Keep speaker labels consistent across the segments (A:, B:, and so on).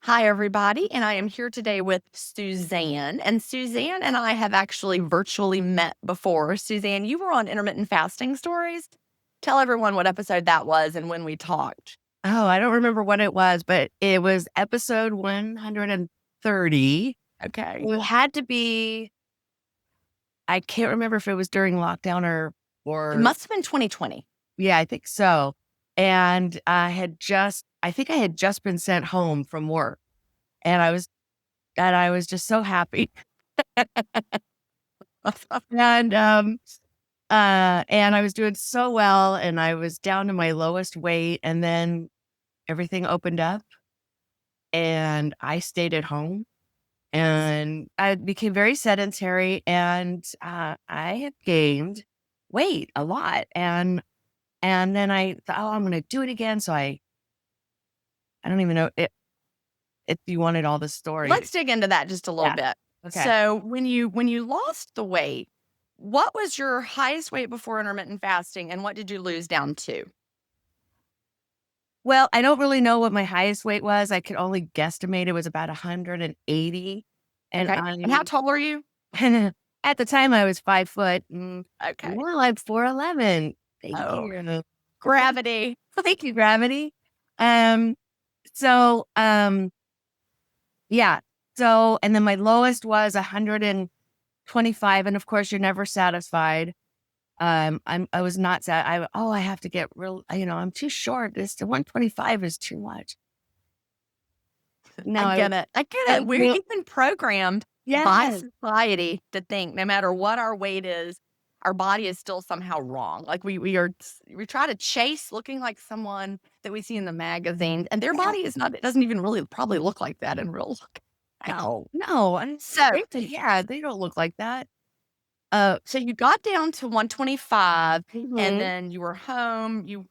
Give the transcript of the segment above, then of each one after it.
A: Hi, everybody. And I am here today with Suzanne. And Suzanne and I have actually virtually met before. Suzanne, you were on Intermittent Fasting Stories. Tell everyone what episode that was and when we talked.
B: Oh, I don't remember what it was, but it was episode 130.
A: Okay.
B: It had to be, I can't remember if it was during lockdown
A: It
B: or
A: must have been 2020.
B: yeah, I think so. And I think I had just been sent home from work and I was just so happy. And, and I was doing so well and I was down to my lowest weight. And then everything opened up and I stayed at home. And I became very sedentary and, I had gained weight a lot, and then I thought, "Oh, I'm gonna do it again," so I don't even know if you wanted all the story.
A: Let's dig into that just a little
B: Yeah,
A: bit.
B: okay.
A: So, when you lost the weight, what was your highest weight before intermittent fasting and what did you lose down to?
B: Well, I don't really know what my highest weight was, I could only guesstimate it was about 180, and
A: Okay. And how tall are you?
B: at the time, I was 5 foot,
A: Okay.
B: now I'm 4'11". Thank
A: Oh,
B: you.
A: gravity.
B: Thank you, gravity. Um, so, yeah. So, and then my lowest was 125. And of course, you're never satisfied. I was not sad. I have to get real, I'm too short. This 125 is too much. No,
A: I get it. I get it.
B: no,
A: We've been programmed by
B: yes,
A: society to think no matter what our weight is, our body is still somehow wrong. Like we try to chase looking like someone that we see in the magazine, and their
B: yes,
A: body is not. It doesn't even really probably look like that in real life.
B: no. And
A: So
B: yeah, they don't look like that.
A: So you got down to 125 and
B: Mhm.
A: then you were home. You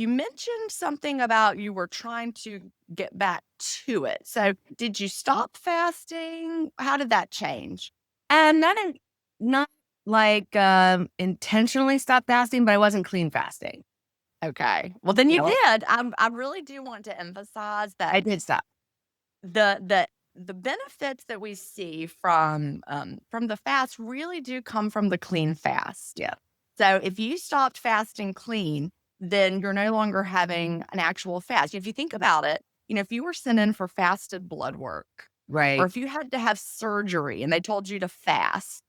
A: mentioned something about you were trying to get back to it. So did you stop fasting? How did that change?
B: And not like intentionally stop fasting, but I wasn't clean fasting.
A: Okay. Well, then you
B: No,
A: did. I really do want to emphasize that
B: I did stop.
A: the the the benefits that we see from the fast really do come from the clean fast.
B: Yeah.
A: So if you stopped fasting clean, then you're no longer having an actual fast. If you think about it, if you were sent in for fasted blood work, or
B: Right.
A: if you had to have surgery and they told you to fast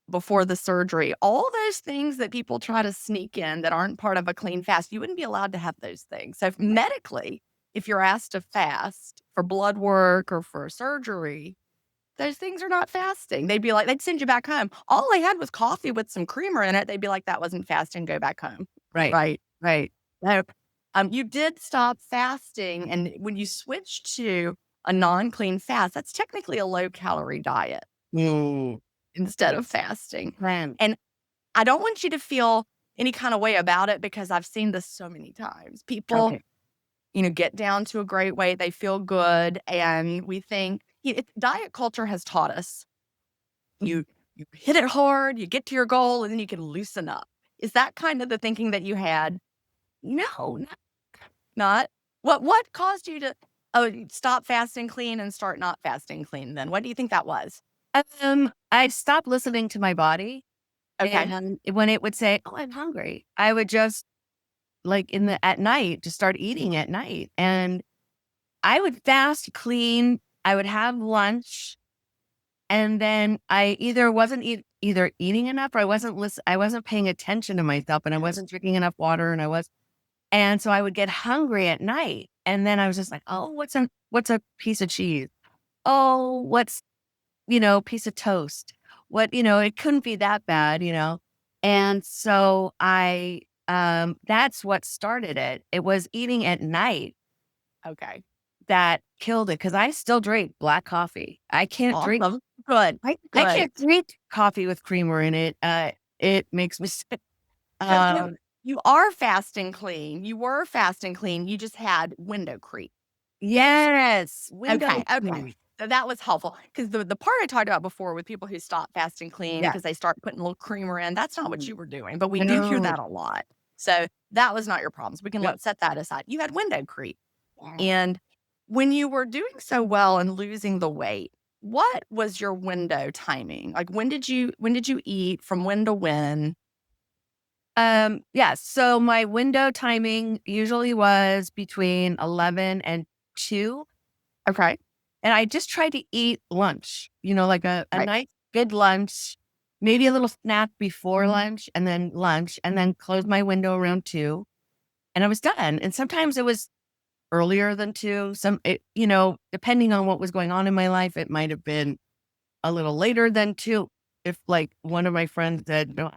A: before the surgery, all those things that people try to sneak in that aren't part of a clean fast, you wouldn't be allowed to have those things. So medically, if you're asked to fast for blood work or for surgery, those things are not fasting. They'd be like, they'd send you back home. All they had was coffee with some creamer in it. They'd be like, that wasn't fasting. Go back home.
B: Right.
A: Right.
B: Right.
A: So, you did stop fasting. And when you switched to a non clean fast, that's technically a low calorie diet
B: Mm.
A: instead of fasting.
B: Plan.
A: And I don't want you to feel any kind of way about it because I've seen this so many times. People,
B: Okay.
A: get down to a great weight, they feel good, and we think diet culture has taught us you you hit it hard, you get to your goal, and then you can loosen up. Is that kind of the thinking that you had?
B: No,
A: Not? What caused you to stop fasting clean and start not fasting clean then? What do you think that was?
B: I stopped listening to my body,
A: Okay.
B: and when it would say, "Oh, I'm hungry," I would just like at night just start eating at night, and I would fast clean. I would have lunch, and then I either wasn't either eating enough or I wasn't paying attention to myself, and I wasn't drinking enough water, and so I would get hungry at night, and then I was just like, "Oh, what's a piece of cheese? Oh, what's piece of toast. It couldn't be that bad. And so that's what started it. It was eating at night
A: Okay.
B: that killed it because I still drink black coffee.
A: Awesome. Good.
B: I
A: Good.
B: can't drink coffee with creamer in it. It makes me sick.
A: So you
B: Um,
A: you are fasting clean. You were fasting clean. You just had window creep.
B: yes,
A: Okay,
B: window
A: okay.
B: cream.
A: So that was helpful because the part I talked about before with people who stop fasting clean
B: Yeah.
A: because they start putting a little creamer in, that's not what
B: Mm.
A: you were doing, but we do hear
B: No.
A: that a lot. So that was not your problems. We can
B: Yep.
A: set that aside. You had window creep.
B: Yeah.
A: And When you were doing so well and losing the weight, what was your window timing? Like, when did you eat, from when to when?
B: Yeah, so my window timing usually was between 11 and 2,
A: Okay.
B: and I just tried to eat lunch, like a
A: Right.
B: nice good lunch, maybe a little snack before lunch, and then close my window around 2, and I was done. And sometimes it was earlier than 2, depending on what was going on in my life, it might have been a little later than 2. If, like, one of my friends said, "No,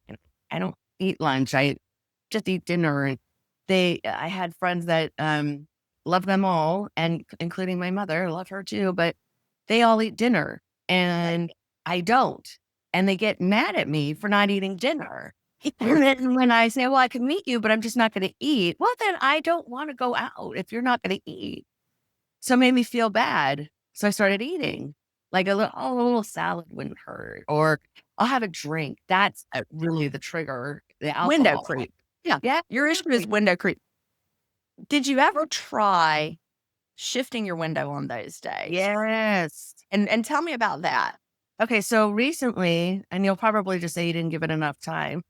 B: you know, I don't eat lunch. I just eat dinner." And I had friends that, love them all, and including my mother, love her too, but they all eat dinner
A: Right.
B: and I don't. And they get mad at me for not eating dinner. And then when I say, well, I can meet you, but I'm just not going to eat. Well, then I don't want to go out if you're not going to eat. So it made me feel bad. So I started eating like a little salad wouldn't hurt, or I'll have a drink. That's really the trigger, the
A: Window
B: alcohol.
A: creep. Yeah.
B: Yeah.
A: Your issue is window creep. Did you ever try shifting your window on those days?
B: Yes.
A: And tell me about that.
B: Okay. So recently, and you'll probably just say you didn't give it enough time.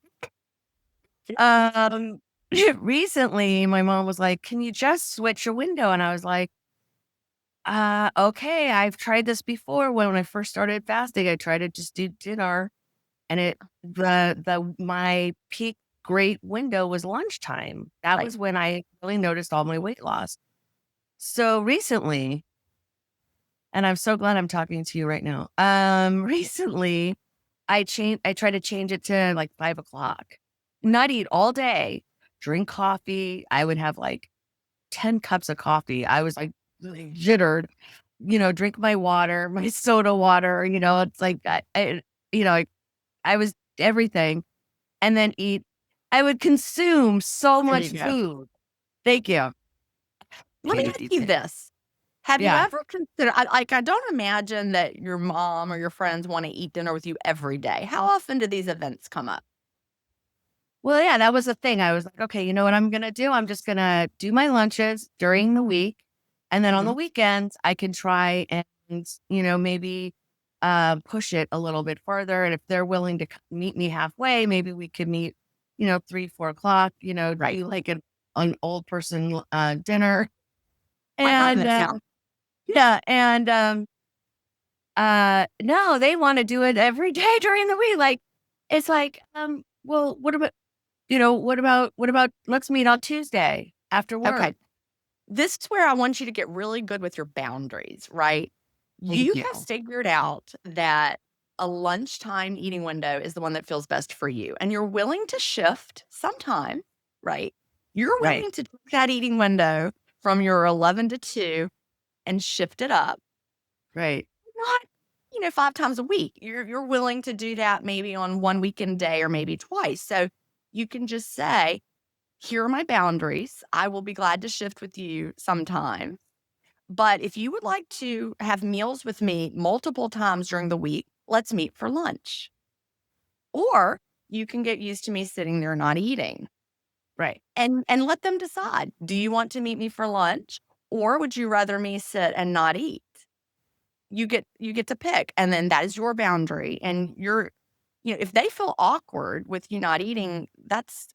A: Yeah.
B: Um, recently, my mom was like, "Can you just switch your window?" And I was like, okay, I've tried this before. When I first started fasting, I tried to just do dinner, and my peak great window was lunchtime. That
A: Right.
B: was when I really noticed all my weight loss. So recently, and I'm so glad I'm talking to you right now. Recently, I tried to change it to like 5 o'clock. Not eat all day, drink coffee. I would have like 10 cups of coffee. I was like really jittered, drink my water, my soda water, it's like you know, I, I was everything, and then eat. I would consume so
A: There you
B: much
A: go.
B: food. Thank you.
A: Let me ask you this. Have you
B: Yeah.
A: ever considered, I don't imagine that your mom or your friends wanna eat dinner with you every day. How often do these events come up?
B: Well, yeah, that was the thing. I was like, okay, you know what I'm going to do? I'm just going to do my lunches during the week. And then on the
A: Mhm.
B: weekends, I can try and, maybe push it a little bit further. And if they're willing to meet me halfway, maybe we could meet, 3, 4 o'clock,
A: Right.
B: do like an old person dinner.
A: Like having
B: And
A: it sound.
B: yeah. And no, they want to do it every day during the week. Like, it's like, well, what about let's meet on Tuesday after
A: Okay.
B: work?
A: This is where I want you to get really good with your boundaries, right?
B: Thank
A: You have
B: you.
A: figured out that a lunchtime eating window is the one that feels best for you, and you're willing to shift sometime, right? You're
B: Right,
A: willing to take that eating window from your 11 to 2 and shift it up,
B: right,
A: not, 5 times a week. You're willing to do that maybe on one weekend day or maybe twice. So you can just say, "Here are my boundaries. I will be glad to shift with you sometime. But if you would like to have meals with me multiple times during the week, let's meet for lunch." Or you can get used to me sitting there not eating
B: right.
A: and let them decide. Do you want to meet me for lunch or would you rather me sit and not eat? You get to pick, and then that is your boundary, and if they feel awkward with you not eating, that's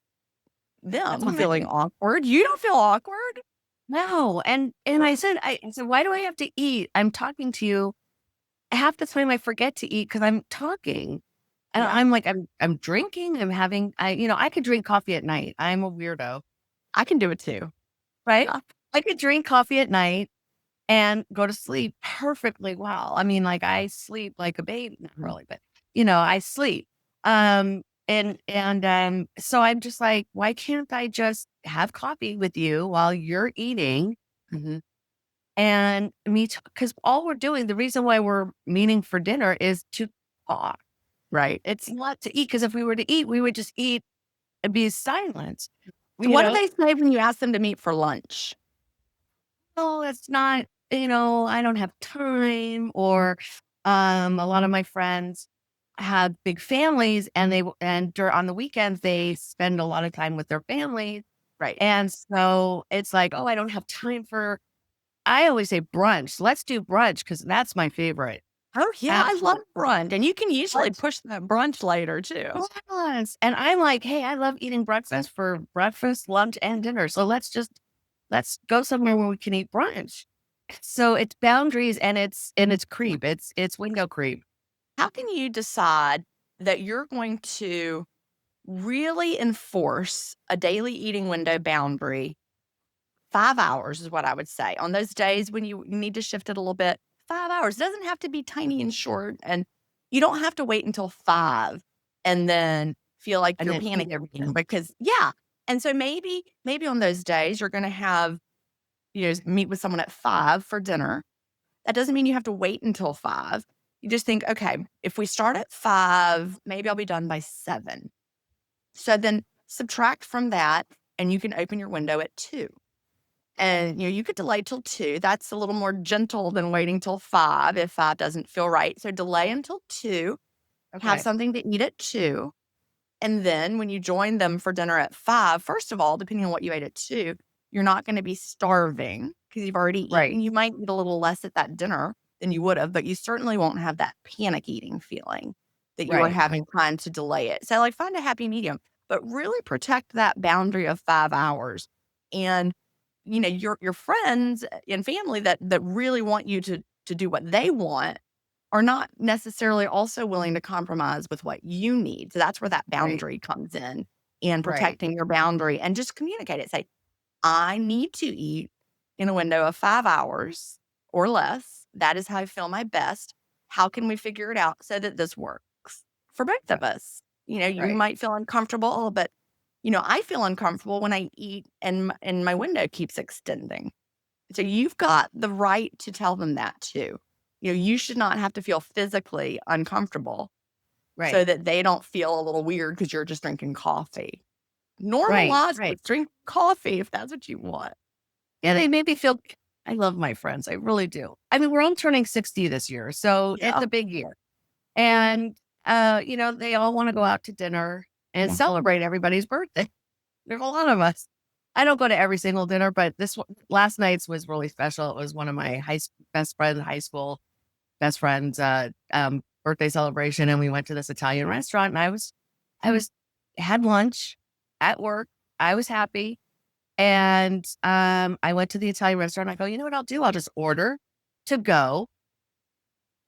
B: That's
A: them
B: fine.
A: feeling awkward. You don't feel awkward.
B: No, and I said, "Why do I have to eat? I'm talking to you." Half the time I forget to eat because I'm talking. And
A: Yeah,
B: I'm like, I'm drinking, I'm having I could drink coffee at night. I'm a weirdo,
A: I can do it too.
B: right?
A: Yeah.
B: I could drink coffee at night and go to sleep perfectly well. I mean, like, I sleep like a baby, not
A: Mhm.
B: really, but, I sleep. So I'm just like, why can't I just have coffee with you while you're eating
A: Mhm.
B: and me? Because all we're doing, the reason why we're meeting for dinner is to talk.
A: Right.
B: It's not to eat. Because if we were to eat, we would just eat and be silent.
A: So
B: You
A: what do
B: know,
A: they say when you ask them to meet for lunch?
B: "Oh, it's not, I don't have time," or, a lot of my friends have big families, and on the weekends, they spend a lot of time with their families,
A: Right.
B: and so it's like, "Oh, I don't have time for I always say brunch. Let's do brunch because that's my favorite.
A: Oh, yeah, I love
B: Absolutely.
A: brunch, and you can usually
B: Let's
A: push that brunch later too.
B: Yes. And I'm like, hey, I love eating breakfast for breakfast, lunch, and dinner. So let's go somewhere where we can eat brunch. So it's boundaries and it's creep. It's window creep.
A: How can you decide that you're going to really enforce a daily eating window boundary? 5 hours is what I would say. On those days when you need to shift it a little bit, 5 hours. It doesn't have to be tiny and short, and you don't have to wait until 5 and then feel like
B: And
A: you're
B: then eat
A: panicking
B: everything.
A: because yeah. And so maybe on those days you're gonna have, meet with someone at 5 for dinner. That doesn't mean you have to wait until 5. You just think, "Okay, if we start at 5, maybe I'll be done by 7." So then subtract from that, and you can open your window at 2. And, you could delay till 2. That's a little more gentle than waiting till 5 if 5 doesn't feel right. So delay until 2, have
B: Okay.
A: something to eat at 2, and then when you join them for dinner at 5, first of all, depending on what you ate at 2, you're not gonna be starving because 'cause you've already
B: Right.
A: eaten. You might eat a little less at that dinner than you would have, but you certainly won't have that panic eating feeling that you were
B: Right.
A: having trying to delay it. So, like, find a happy medium, but really protect that boundary of 5 hours. And, your friends and family that really want you to do what they want are not necessarily also willing to compromise with what you need. So that's where that
B: Right.
A: boundary comes in and
B: Right.
A: protecting your boundary and just communicate it. Say, I need to eat in a window of 5 hours or less. That is how I feel my best. How can we figure it out so that this works for both
B: Yeah.
A: of us? You
B: Right.
A: might feel uncomfortable, but I feel uncomfortable when I eat and my window keeps extending. So you've got the right to tell them that too. You should not have to feel physically uncomfortable so
B: Right.
A: that they don't feel a little weird because you're just drinking coffee.
B: Right.
A: Normalize
B: Right.
A: with drink coffee if that's what you want.
B: Yeah, they made me feel I love my friends. I really do. I mean, we're all turning 60 this year, so it's
A: Yeah.
B: a big year. And they all want to go out to dinner and
A: Yeah.
B: celebrate everybody's birthday. There's a lot of us. I don't go to every single dinner, but this one, last night's was really special. It was one of my best friends, high school best friends, birthday celebration, and we went to this Italian restaurant. And I was had lunch at work. I was happy, and I went to the Italian restaurant. I go, you know what I'll do? I'll just order to go,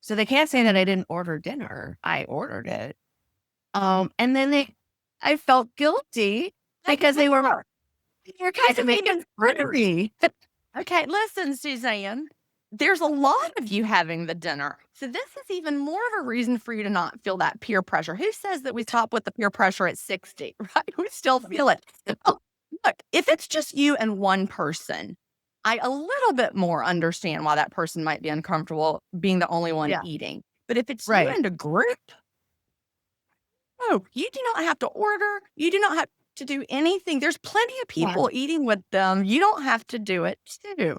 B: so they can't say that I didn't order dinner. I ordered it. And then I felt guilty because they were
A: Yeah.
B: trying to
A: Because
B: make it pretty.
A: okay, listen, Suzanne, there's a lot of you having the dinner. So this is even more of a reason for you to not feel that peer pressure. Who says that we stop with the peer pressure at 60, right? We still feel it. Oh, look, if it's just you and one person, I a little bit more understand why that person might be uncomfortable being the only one
B: Yeah,
A: eating. But if it's you
B: right.
A: and a group, oh, you do not have to order. You do not have to do anything. There's plenty of
B: Yeah,
A: people eating with them. You don't have to do it too.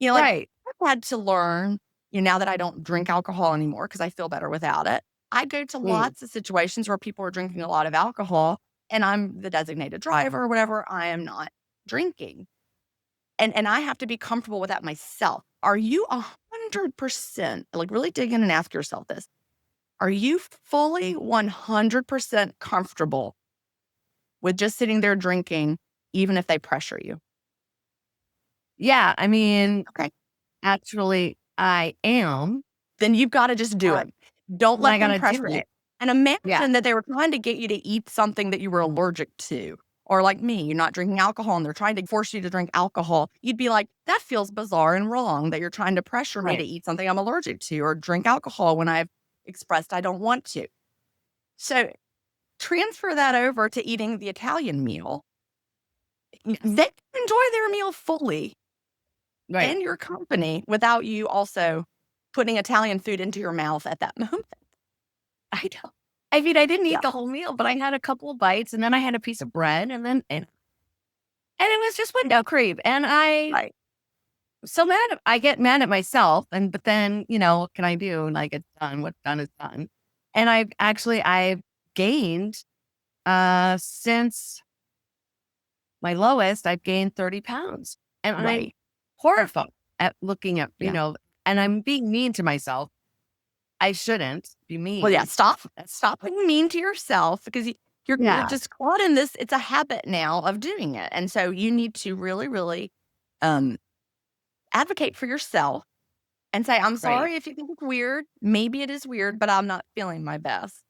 A: Like,
B: right.
A: I've had to learn, now that I don't drink alcohol anymore because I feel better without it. I go to
B: Mm,
A: lots of situations where people are drinking a lot of alcohol and I'm the designated driver or whatever. I am not drinking. And I have to be comfortable with that myself. Are you 100%, like really dig in and ask yourself this? Are you fully 100% comfortable with just sitting there drinking, even if they pressure you?
B: yeah, I mean,
A: Okay.
B: actually, I am.
A: Then you've gotta just do
B: Uh,
A: it. Don't
B: and I
A: let them
B: gotta do
A: pressure you.
B: it.
A: And
B: Yeah,
A: imagine that they were trying to get you to eat something that you were allergic to, or like me, you're not drinking alcohol and they're trying to force you to drink alcohol. You'd be like, "That feels bizarre and wrong that you're trying to pressure me to
B: right.
A: eat something I'm allergic to or drink alcohol when I've expressed I don't want to." So, transfer that over to eating the Italian meal.
B: Yes,
A: They can enjoy their meal fully
B: right.
A: in your company without you also putting Italian food into your mouth at that moment.
B: I don't I mean, I didn't
A: Yeah.
B: eat the whole meal, but I had a couple of bites, and then I had a piece of bread, and it was just window creep, and
A: Right.
B: I get mad at myself, but then, what can I do? Like, it's done. What's done is done. And I've gained, since my lowest, I've gained 30 pounds, and I'm
A: Right.
B: horrified. at looking at,
A: Yeah.
B: and I'm being mean to myself. I shouldn't be
A: Well, yeah,
B: mean.
A: stop being mean to yourself because you're
B: Yeah,
A: just caught in this. It's a habit now of doing it, and so you need to really, really um, advocate for yourself and say, "I'm
B: right,
A: sorry if you think it's weird. Maybe it is weird, but I'm not feeling my best,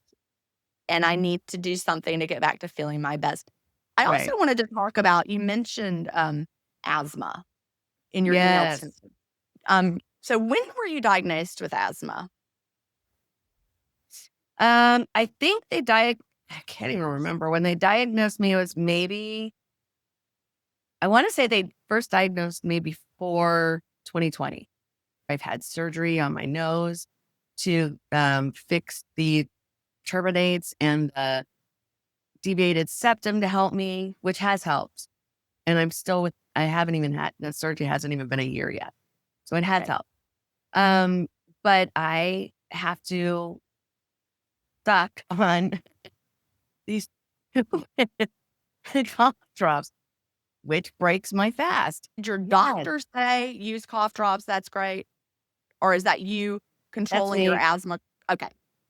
A: and I need to do something to get back to feeling my best." I also
B: right.
A: wanted to talk about you mentioned asthma in your email to me.
B: Yes.
A: So when were you diagnosed with asthma?
B: I think I can't even remember when they diagnosed me. It was maybe, I want to say they first diagnosed me before 2020. I've had surgery on my nose to fix the turbinates and the deviated septum to help me, which has helped. And I haven't even had, the surgery hasn't even been a year yet. So it has
A: Okay.
B: helped. Um, but I have to suck on these cough drops, which breaks my fast.
A: Did your
B: Yes,
A: doctor say use cough drops? That's great. Or is that you
B: that's
A: controlling your
B: me.
A: asthma? Okay,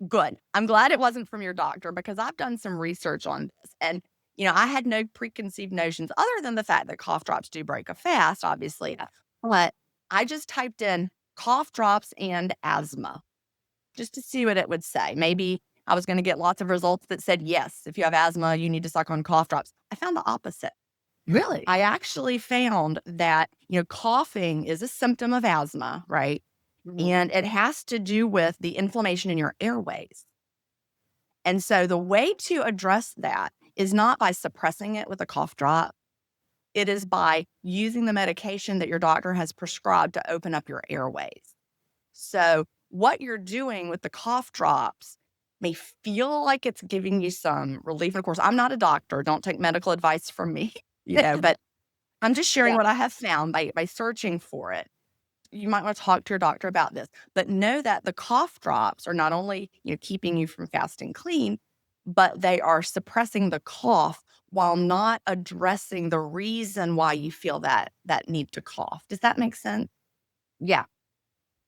A: good. I'm glad it wasn't from your doctor because I've done some research on this. And, I had no preconceived notions other than the fact that cough drops do break a fast, obviously.
B: Yeah.
A: But I just typed in cough drops and asthma just to see what it would say. Maybe I was going to get lots of results that said, yes, if you have asthma, you need to suck on cough drops. I found the opposite.
B: Really?
A: I actually found that, coughing is a symptom of asthma, right?
B: Mhm.
A: And it has to do with the inflammation in your airways. And so the way to address that is not by suppressing it with a cough drop. It is by using the medication that your doctor has prescribed to open up your airways. So what you're doing with the cough drops may feel like it's giving you some relief. And of course, I'm not a doctor. Don't take medical advice from me, but I'm just sharing
B: Yeah.
A: what I have found by searching for it. You might want to talk to your doctor about this, but know that the cough drops are not only, keeping you from fasting clean, but they are suppressing the cough while not addressing the reason why you feel that need to cough. Does that make sense?
B: Yeah,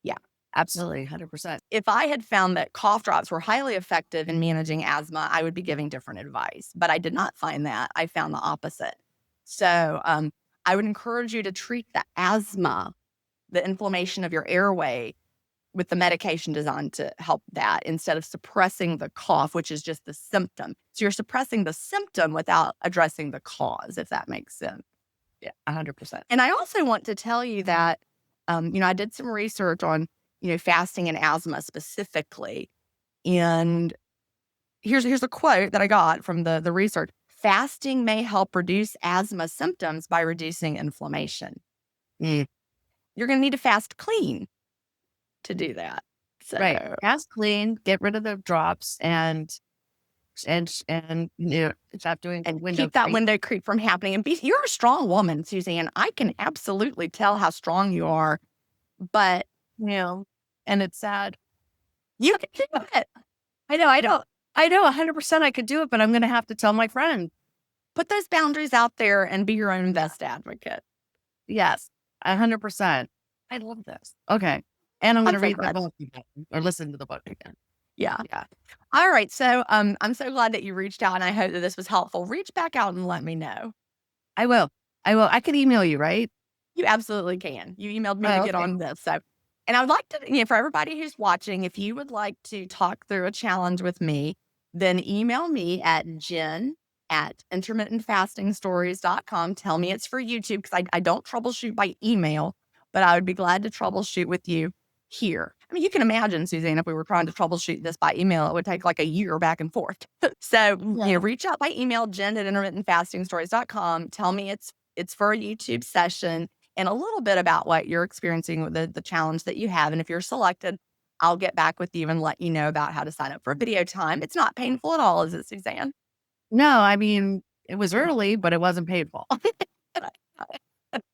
A: Yeah.
B: absolutely. 100%.
A: If I had found that cough drops were highly effective in managing asthma, I would be giving different advice, but I did not find that. I found the opposite. So, I would encourage you to treat the asthma, the inflammation of your airway, with the medication designed to help that instead of suppressing the cough, which is just the symptom. So you're suppressing the symptom without addressing the cause, if that makes sense.
B: Yeah, 100%.
A: And I also want to tell you that, I did some research on, fasting and asthma specifically. And here's a quote that I got from the research. Fasting may help reduce asthma symptoms by reducing inflammation.
B: Mm,
A: You're going to need to fast clean to do that. So,
B: right. Fast clean, get rid of the drops and stop doing
A: and
B: window
A: keep that
B: creep.
A: window creep from happening. And you're a strong woman, Suzanne. I can absolutely tell how strong you are, but
B: You know, and it's sad.
A: you can do it.
B: I know 100% I could do it, but I'm going to have to tell my friend.
A: Put those boundaries out there and be your own
B: Yeah.
A: best advocate.
B: Yes, 100%. I love this. Okay. And I'm going
A: I'm
B: to
A: so
B: read the
A: glad.
B: book again or listen to the book again.
A: Yeah.
B: Yeah,
A: All right. So I'm so glad that you reached out and I hope that this was helpful. Reach back out and let me know.
B: I will. I will. I can email you, right?
A: You absolutely can. You emailed me to
B: Oh,
A: get
B: okay.
A: on this. So, and I would like to, for everybody who's watching, if you would like to talk through a challenge with me, then email me at jen at intermittentfastingstories.com. Tell me it's for YouTube because I don't troubleshoot by email, but I would be glad to troubleshoot with you here. I mean, you can imagine, Suzanne, if we were trying to troubleshoot this by email, it would take like a year back and forth. So,
B: Yeah.
A: reach out by email, jen at intermittentfastingstories.com. Tell me it's for a YouTube session and a little bit about what you're experiencing with the challenge that you have. And if you're selected, I'll get back with you and let you know about how to sign up for a video time. It's not painful at all, is it, Suzanne?
B: No, I mean, it was early, but it wasn't painful.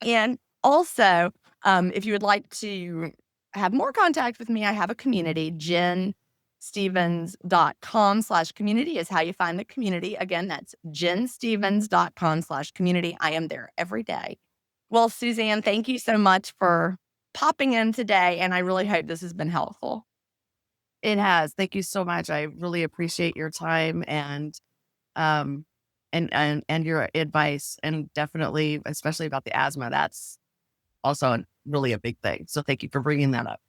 A: And also, if you would like to have more contact with me, I have a community. JenStevens.com/community is how you find the community. Again, that's JenStevens.com/community. I am there every day. Well, Suzanne, thank you so much for popping in today, and I really hope this has been helpful.
B: It has. Thank you so much. I really appreciate your time um and your advice, and definitely especially about the asthma. That's also really a big thing. So thank you for bringing that up.